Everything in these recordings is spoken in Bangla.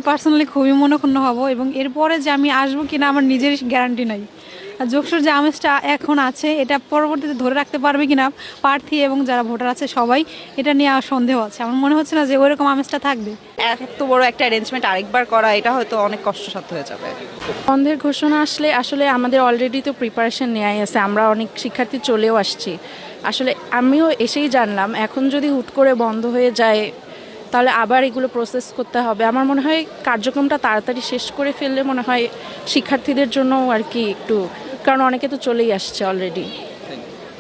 আমি পার্সোনালি খুবই মনক্ষুণ্ণ হব এবং এরপরে যে আমি আসবো কিনা আমার নিজের গ্যারান্টি নাই। আর যোগসুর যে আমেজটা এখন আছে এটা পরবর্তীতে ধরে রাখতে পারবে কিনা প্রার্থী এবং যারা ভোটার আছে সবাই, এটা নিয়ে সন্দেহ আছে। আমার মনে হচ্ছে না যে ওইরকম আমেজটা থাকবে। এত বড় একটা অ্যারেঞ্জমেন্ট আরেকবার করা এটা হয়তো অনেক কষ্টসাধ্য হয়ে যাবে। বন্ধের ঘোষণা আসলে আসলে আমাদের অলরেডি তো প্রিপারেশন নেওয়াই আছে, আমরা অনেক শিক্ষার্থী চলেও আসছি। আসলে আমিও এসেই জানলাম এখন যদি হুট করে বন্ধ হয়ে যায় তাহলে আবার এগুলো প্রসেস করতে হবে। আমার মনে হয় কার্যক্রমটা তাড়াতাড়ি শেষ করে ফেললে মনে হয় শিক্ষার্থীদের জন্য আর কি একটু, কারণ অনেকে তো চলেই আসছে অলরেডি।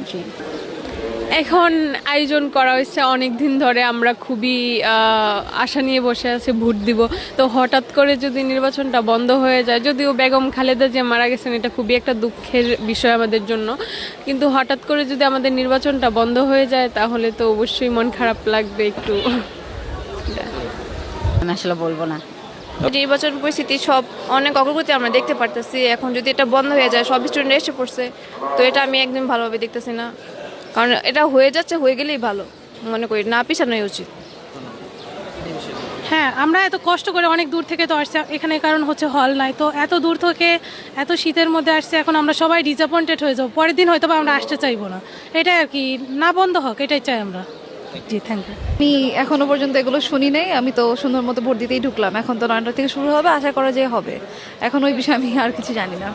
জি, এখন আয়োজন করা হয়েছে অনেক দিন ধরে, আমরা খুবই আশা নিয়ে বসে আছি ভোট দিব। তো হঠাৎ করে যদি নির্বাচনটা বন্ধ হয়ে যায়, যদিও বেগম খালেদা যে মারা গেছেন এটা খুবই একটা দুঃখের বিষয় আমাদের জন্য, কিন্তু হঠাৎ করে যদি আমাদের নির্বাচনটা বন্ধ হয়ে যায় তাহলে তো অবশ্যই মন খারাপ লাগবে একটু। আমি আসলে বলবো না। নির্বাচন পরিস্থিতি সব অনেক অগ্রগতি আমরা দেখতে পারতেছি। এখন যদি এটা বন্ধ হয়ে যায়, সব স্টুডেন্ট এসে পড়ছে, তো এটা আমি একদম ভালোভাবে দেখতেছি না। কারণ এটা হয়ে যাচ্ছে, হয়ে গেলেই ভালো মনে করি, না পিছানোই উচিত। হ্যাঁ, আমরা এত কষ্ট করে অনেক দূর থেকে তো আসছি এখানে, কারণ হচ্ছে হল নাই, তো এত দূর থেকে এত শীতের মধ্যে আসছে, এখন আমরা সবাই ডিসঅ্যাপয়েন্টেড হয়ে যাবো। পরের দিন হয়তো বা আমরা আসতে চাইবো না, এটাই আর কি, না বন্ধ হোক এটাই চাই আমরা। জি, থ্যাংক ইউ। আমি এখনো পর্যন্ত এগুলো শুনি নাই, আমি তো সুন্দর মতো ভোট দিতেই ঢুকলাম। এখন তো 9টা থেকে শুরু হবে, আশা করা যে হবে। এখন ওই বিষয়ে আমি আর কিছু জানি না।